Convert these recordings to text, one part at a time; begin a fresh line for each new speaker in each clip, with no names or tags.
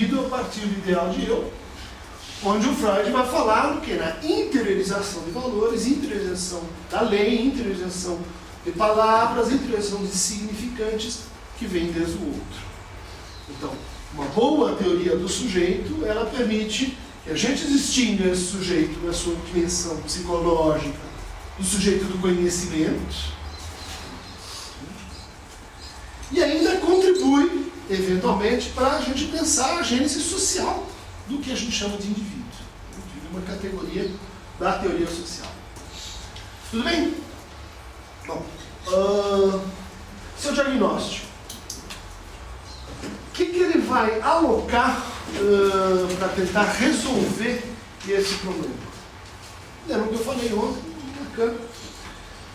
indivíduo a partir do ideal de eu, onde o Freud vai falar que na interiorização de valores, interiorização da lei, interiorização de palavras, interiorização de significantes que vem desde o outro. Então, uma boa teoria do sujeito, ela permite que a gente distinga esse sujeito na sua dimensão psicológica do sujeito do conhecimento e ainda contribui, eventualmente, para a gente pensar a gênese social do que a gente chama de indivíduo. O indivíduo é uma categoria da teoria social. Tudo bem? Bom, seu diagnóstico. O que ele vai alocar para tentar resolver esse problema? Lembra o que eu falei ontem, Lacan,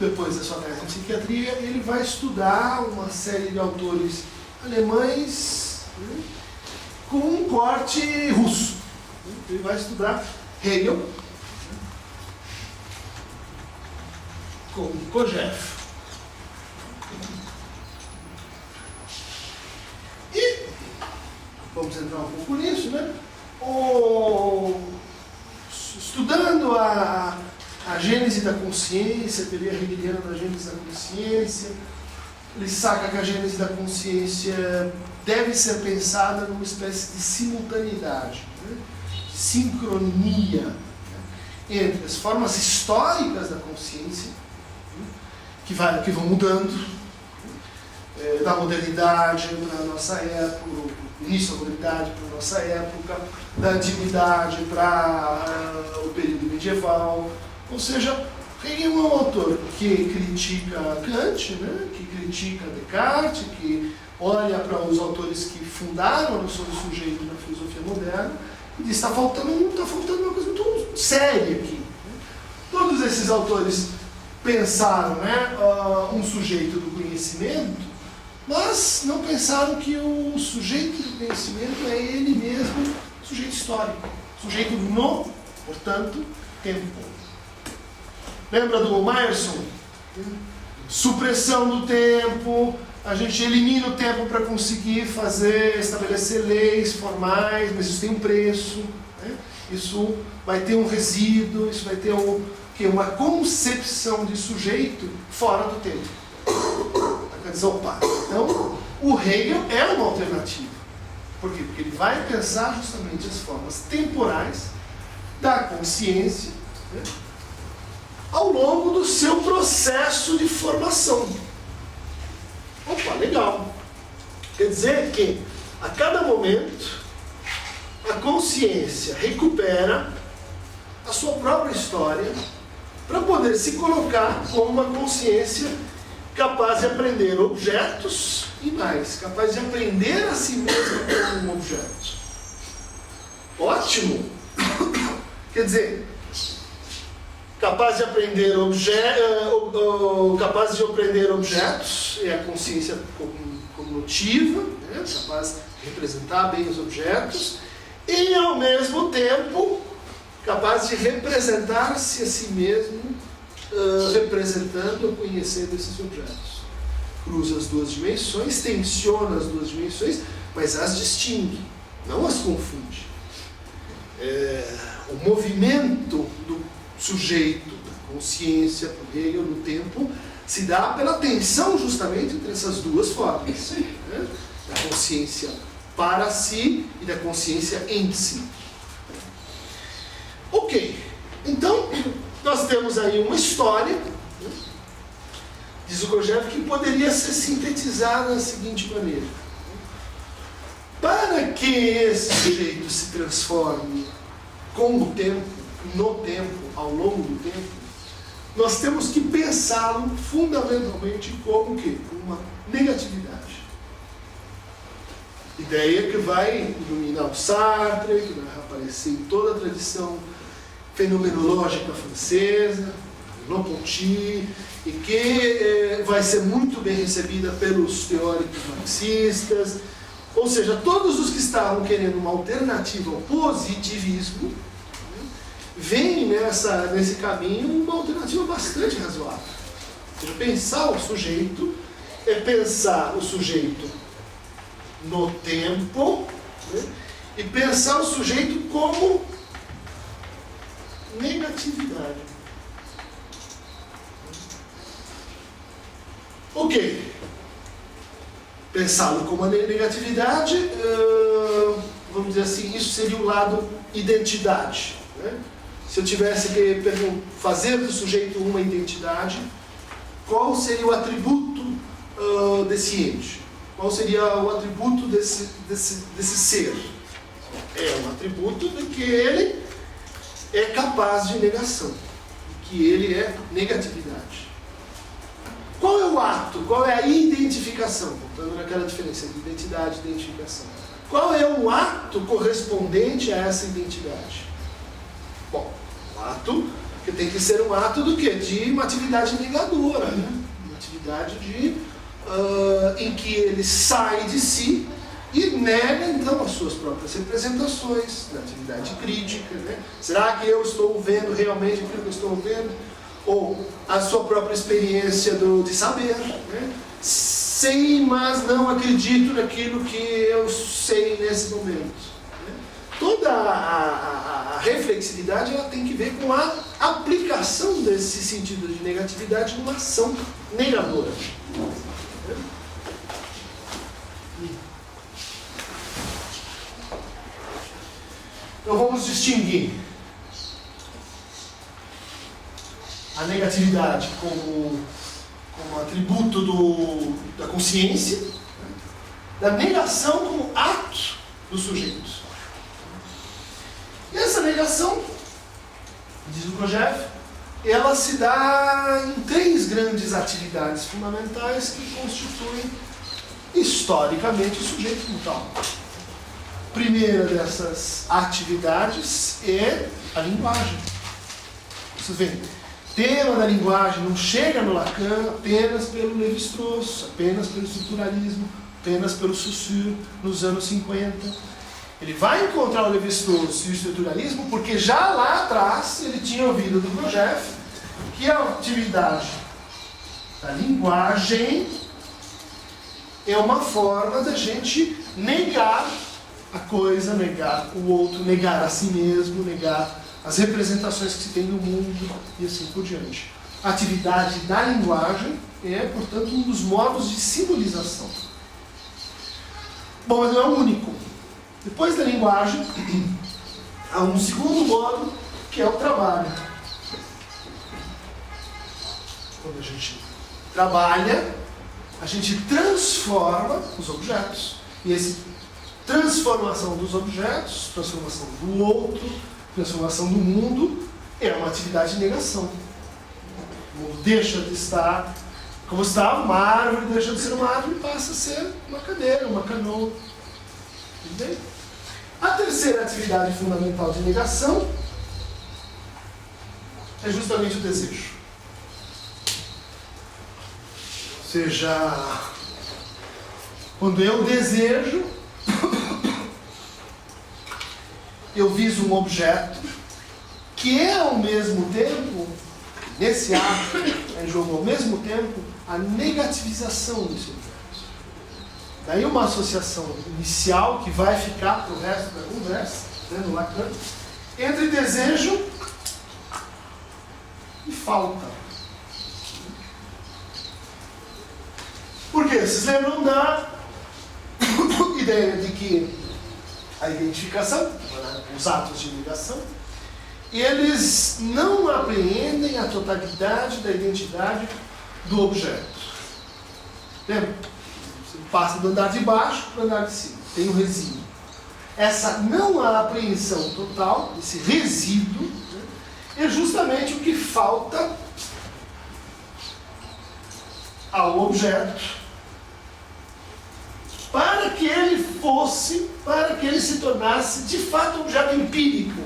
depois da sua tese em psiquiatria, ele vai estudar uma série de autores alemães com um corte russo. Ele vai estudar Hegel com Kojève. E vamos entrar um pouco nisso, né? Estudando a gênese da consciência, a teoria hegeliana da gênese da consciência, ele saca que a gênese da consciência deve ser pensada numa espécie de simultaneidade, né? De sincronia, né? Entre as formas históricas da consciência, né? que vão mudando, da modernidade para a nossa época, do início da modernidade para a nossa época, da antiguidade para o período medieval. Ou seja, Hegel é um autor que critica Kant, né, que critica Descartes, que olha para os autores que fundaram a noção do sujeito na filosofia moderna e diz: está faltando uma coisa muito séria aqui. Né? Todos esses autores pensaram, né, um sujeito do conhecimento, mas não pensaram que o sujeito do conhecimento é ele mesmo, sujeito histórico, sujeito no, portanto, tempo. Lembra do Myerson? Supressão do tempo, a gente elimina o tempo para conseguir estabelecer leis formais, mas isso tem um preço, né? Isso vai ter um resíduo, isso vai ter uma concepção de sujeito fora do tempo. Então, o Hegel é uma alternativa. Por quê? Porque ele vai pensar justamente as formas temporais da consciência, né, ao longo do seu processo de formação. Opa, legal. Quer dizer que, a cada momento, a consciência recupera a sua própria história para poder se colocar como uma consciência capaz de aprender objetos e mais, capaz de aprender a si mesmo como um objeto. Ótimo! Quer dizer, capaz de aprender objetos, é a consciência cognitiva, né? Capaz de representar bem os objetos, e ao mesmo tempo capaz de representar-se a si mesmo, representando ou conhecendo esses objetos. Cruza as duas dimensões, tensiona as duas dimensões, mas as distingue, não as confunde. O movimento do sujeito, da consciência, por Hegel, no tempo, se dá pela tensão justamente entre essas duas formas, né? Da consciência para si e da consciência em si. Ok, então nós temos aí uma história, né, diz o Kojève, que poderia ser sintetizada da seguinte maneira: para que esse sujeito se transforme com o tempo, no tempo, ao longo do tempo, nós temos que pensá-lo fundamentalmente como o quê? Uma negatividade. Ideia que vai iluminar o Sartre, que vai aparecer em toda a tradição fenomenológica francesa, Merleau-Ponty, e que vai ser muito bem recebida pelos teóricos marxistas. Ou seja, todos os que estavam querendo uma alternativa ao positivismo, veem nesse caminho uma alternativa bastante razoável. Ou seja, pensar o sujeito é pensar o sujeito no tempo, né, e pensar o sujeito como negatividade. Ok. Pensá-lo como a negatividade, vamos dizer assim, isso seria o lado identidade. Né? Se eu tivesse que fazer do sujeito uma identidade, qual seria o atributo desse ente? Qual seria o atributo desse ser? É um atributo de que ele é capaz de negação, que ele é negatividade. Qual é o ato? Qual é a identificação? Voltando naquela diferença entre identidade e identificação. Qual é o ato correspondente a essa identidade? Bom, o ato que tem que ser um ato do quê? De uma atividade negadora, né? Uma atividade em que ele sai de si e nega então as suas próprias representações, na atividade crítica, né? Será que eu estou vendo realmente aquilo que eu estou vendo? Ou a sua própria experiência de saber, né? Sei, mas não acredito naquilo que eu sei nesse momento. Né? Toda a reflexividade ela tem que ver com a aplicação desse sentido de negatividade numa ação negadora. Então vamos distinguir a negatividade como atributo da consciência, da negação como ato do sujeito. E essa negação, diz o Kojève, ela se dá em 3 grandes atividades fundamentais que constituem historicamente o sujeito como tal. A primeira dessas atividades é a linguagem. Vocês veem, o tema da linguagem não chega no Lacan apenas pelo Lévi-Strauss, apenas pelo estruturalismo, apenas pelo Saussure nos anos 50. Ele vai encontrar o Lévi-Strauss e o estruturalismo porque já lá atrás ele tinha ouvido do Kojève que a atividade da linguagem é uma forma da gente negar a coisa, negar o outro, negar a si mesmo, negar as representações que se tem no mundo e assim por diante. A atividade da linguagem é, portanto, um dos modos de simbolização. Bom, mas não é o único. Depois da linguagem, há um segundo modo, que é o trabalho. Quando a gente trabalha, a gente transforma os objetos. E essa transformação dos objetos, transformação do outro, transformação do mundo, é uma atividade de negação. O mundo deixa de estar como estava, uma árvore deixa de ser uma árvore e passa a ser uma cadeira, uma canoa. Tudo bem? A terceira atividade fundamental de negação é justamente o desejo. Ou seja, quando eu desejo, eu viso um objeto que é ao mesmo tempo, nesse ato, em jogo ao mesmo tempo, a negativização desse objeto. Daí uma associação inicial que vai ficar para o resto da conversa, né, no Lacan, entre desejo e falta. Por quê? Vocês lembram da ideia de que a identificação, os atos de negação, eles não apreendem a totalidade da identidade do objeto. Lembra? Você passa do andar de baixo para o andar de cima. Tem um resíduo. Essa não apreensão total, esse resíduo, né, é justamente o que falta ao objeto para que ele se tornasse de fato um objeto empírico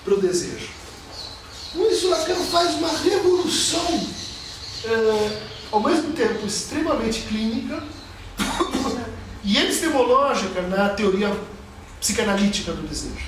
para o desejo. Com isso, Lacan faz uma revolução, ao mesmo tempo extremamente clínica e epistemológica na teoria psicanalítica do desejo.